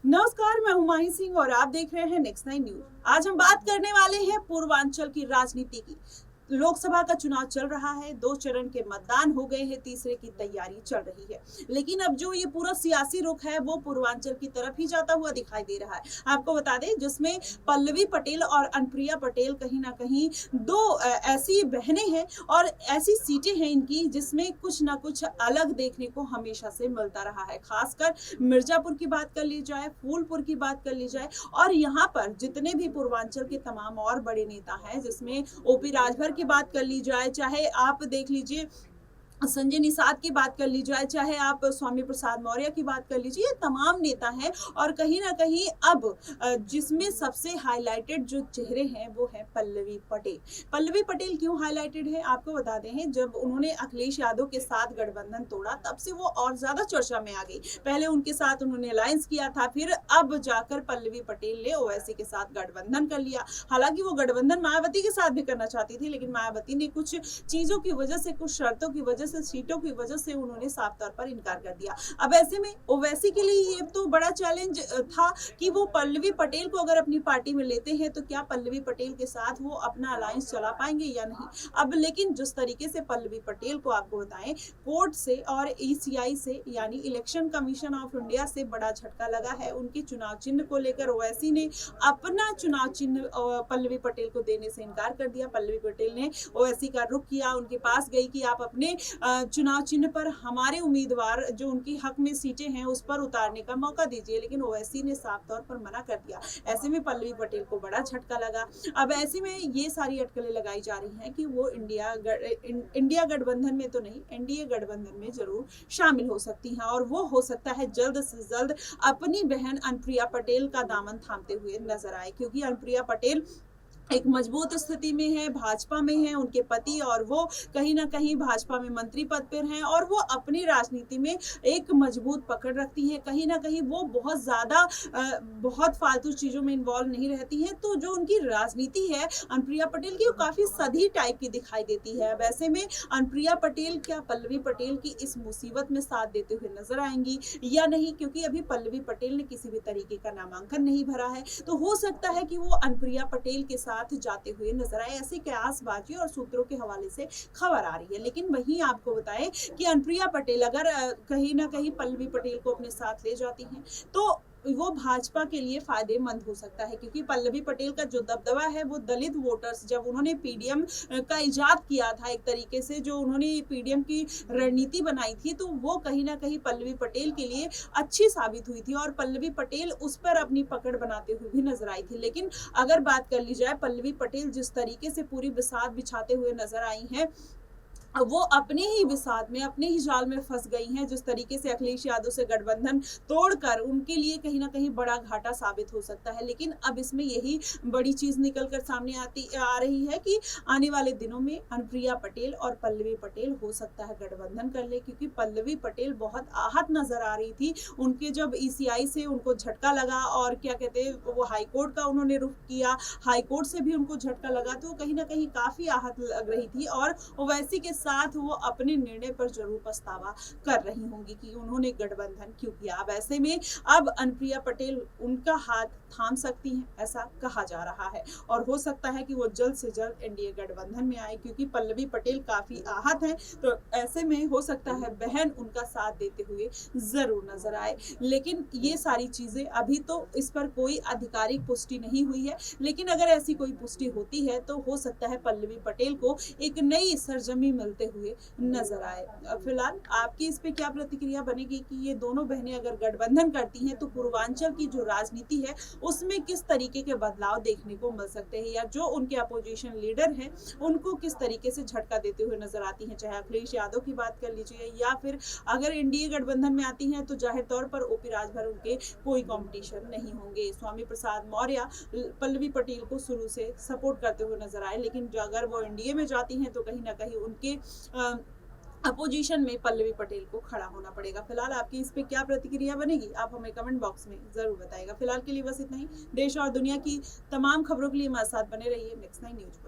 नमस्कार, मैं हुमायूं सिंह और आप देख रहे हैं नेक्स्ट नाइन न्यूज। आज हम बात करने वाले हैं पूर्वांचल की राजनीति की। लोकसभा का चुनाव चल रहा है, 2 चरण के मतदान हो गए हैं, तीसरे की तैयारी चल रही है। लेकिन अब जो ये पूरा सियासी रुख है वो पूर्वांचल की तरफ ही जाता हुआ दिखाई दे रहा है। आपको बता दें, जिसमें पल्लवी पटेल और अनुप्रिया पटेल कहीं ना कहीं दो ऐसी बहनें हैं और ऐसी सीटें हैं इनकी जिसमें कुछ ना कुछ अलग देखने को हमेशा से मिलता रहा है। खासकर मिर्जापुर की बात कर ली जाए, फूलपुर की बात कर ली जाए और यहाँ पर जितने भी पूर्वांचल के तमाम और बड़े नेता हैं, जिसमें ओपी राजभर की बात कर ली जाए, चाहे आप देख लीजिए संजय निषाद की बात कर ली जाए, चाहे आप स्वामी प्रसाद मौर्य की बात कर लीजिए, ये तमाम नेता हैं। और कहीं ना कहीं अब जिसमें सबसे हाईलाइटेड जो चेहरे हैं वो है पल्लवी पटेल। पल्लवी पटेल क्यों हाईलाइटेड है आपको बता दें, जब उन्होंने अखिलेश यादव के साथ गठबंधन तोड़ा तब से वो और ज्यादा चर्चा में आ गई। पहले उनके साथ उन्होंने अलायंस किया था, फिर अब जाकर पल्लवी पटेल ने ओवैसी के साथ गठबंधन कर लिया। हालांकि वो गठबंधन मायावती के साथ भी करना चाहती थी, लेकिन मायावती ने कुछ चीजों की वजह से, कुछ शर्तों की वजह से, सीटों की वजह से उन्होंने साफ तौर पर इनकार कर दिया। अब ऐसे में ओवैसी के लिए ये तो बड़ा चैलेंज था कि वो पल्लवी पटेल को अगर अपनी पार्टी में लेते हैं तो क्या पल्लवी पटेल के साथ वो अपना अलायंस चला पाएंगे या नहीं। अब लेकिन जिस तरीके से पल्लवी पटेल को आपको बताएं, कोर्ट से और ईसीआई से यानी इलेक्शन कमीशन ऑफ इंडिया से बड़ा झटका लगा है। उनके चुनाव चिन्ह को लेकर ओवैसी ने अपना चुनाव चिन्ह पल्लवी पटेल को देने से इनकार कर दिया। पल्लवी पटेल ने ओवैसी का रुख किया, उनके पास गई कि आप अपने चुनाव चिन्ह पर हमारे उम्मीदवार जो उनके हक में सीटें हैं उस पर उतारने का मौका दीजिए, लेकिन ओवैसी ने साफ तौर पर मना कर दिया। ऐसे में पल्लवी पटेल को बड़ा झटका लगा। अब ऐसे में ये सारी अटकलें लगाई जा रही हैं कि वो इंडिया गठबंधन में तो नहीं, एनडीए गठबंधन में जरूर शामिल हो सकती हैं और वो हो सकता है जल्द से जल्द अपनी बहन अनुप्रिया पटेल का दामन थामते हुए नजर आए, क्योंकि अनुप्रिया पटेल एक मजबूत स्थिति में है, भाजपा में है, उनके पति और वो कहीं ना कहीं भाजपा में मंत्री पद पर हैं और वो अपनी राजनीति में एक मजबूत पकड़ रखती हैं। कहीं ना कहीं वो बहुत ज्यादा बहुत फालतू चीजों में इन्वॉल्व नहीं रहती हैं। तो जो उनकी राजनीति है अनुप्रिया पटेल की, वो काफी सधी टाइप की दिखाई देती है। अब ऐसे में अनुप्रिया पटेल क्या पल्लवी पटेल की इस मुसीबत में साथ देते हुए नजर आएंगी या नहीं, क्योंकि अभी पल्लवी पटेल ने किसी भी तरीके का नामांकन नहीं भरा है। तो हो सकता है कि वो अनुप्रिया पटेल के साथ जाते हुए नजर आए, ऐसी कयासबाजी और सूत्रों के हवाले से खबर आ रही है। लेकिन वहीं आपको बताएं कि अनुप्रिया पटेल अगर कहीं ना कहीं पल्लवी पटेल को अपने साथ ले जाती हैं तो वो भाजपा के लिए फायदेमंद हो सकता है, क्योंकि पल्लवी पटेल का जो दबदबा है वो दलित वोटर्स, जब उन्होंने पीडीएम का इजाद किया था, एक तरीके से जो उन्होंने पीडीएम की रणनीति बनाई थी, तो वो कहीं ना कहीं पल्लवी पटेल के लिए अच्छी साबित हुई थी और पल्लवी पटेल उस पर अपनी पकड़ बनाते हुए भी नजर आई थी। लेकिन अगर बात कर ली जाए, पल्लवी पटेल जिस तरीके से पूरी बिसात बिछाते हुए नजर आई हैं, वो अपने ही विसात में, अपने ही जाल में फंस गई हैं। जिस तरीके से अखिलेश यादव से गठबंधन तोड़कर उनके लिए कहीं ना कहीं बड़ा घाटा साबित हो सकता है। लेकिन अब इसमें यही बड़ी चीज निकल कर सामने आ रही है कि आने वाले दिनों में अनुप्रिया पटेल और पल्लवी पटेल हो सकता है गठबंधन कर ले, क्योंकि पल्लवी पटेल बहुत आहत नजर आ रही थी। उनके जब ईसीआई से उनको झटका लगा और क्या कहते हैं वो हाईकोर्ट का उन्होंने रुख किया, हाईकोर्ट से भी उनको झटका लगा, तो कहीं ना कहीं काफी आहत लग रही थी और ओवैसी के साथ वो अपने निर्णय पर जरूर पछतावा कर रही होंगी कि उन्होंने गठबंधन क्यों किया। अब ऐसे में अब अनुप्रिया पटेल उनका हाथ थाम सकती हैं, ऐसा कहा जा रहा है और हो सकता है कि वो जल्द से जल्द एनडीए गठबंधन में आए, क्योंकि पल्लवी पटेल काफी आहत हैं। तो ऐसे में हो सकता है बहन उनका साथ देते हुए जरूर नजर आए। लेकिन ये सारी चीजें अभी तो इस पर कोई आधिकारिक पुष्टि नहीं हुई है, लेकिन अगर ऐसी कोई पुष्टि होती है तो हो सकता है पल्लवी पटेल को एक नई सरजमी मिलते हुए नजर आए। फिलहाल आपकी इस पे क्या प्रतिक्रिया बनेगी कि ये दोनों बहनें अगर गठबंधन करती हैं तो पूर्वांचल की जो राजनीति है उसमें किस तरीके के बदलाव देखने को मिल सकते हैं, या जो उनके अपोजिशन लीडर हैं उनको किस तरीके से झटका देते हुए नजर आती हैं। चाहे अखिलेश यादव की बात कर लीजिए या फिर अगर एनडीए गठबंधन में आती हैं तो जाहिर तौर पर ओपी राजभर उनके कोई कॉम्पिटिशन नहीं होंगे। स्वामी प्रसाद मौर्य पल्लवी पटेल को शुरू से सपोर्ट करते हुए नजर आए, लेकिन अगर वो एनडीए में जाती हैं तो कहीं ना कहीं उनके अपोजिशन में पल्लवी पटेल को खड़ा होना पड़ेगा। फिलहाल आपकी इस पे क्या प्रतिक्रिया बनेगी, आप हमें कमेंट बॉक्स में जरूर बताइएगा। फिलहाल के लिए बस इतना ही। देश और दुनिया की तमाम खबरों के लिए हमारे साथ बने रहिए नेक्स्ट नाइन न्यूज पर।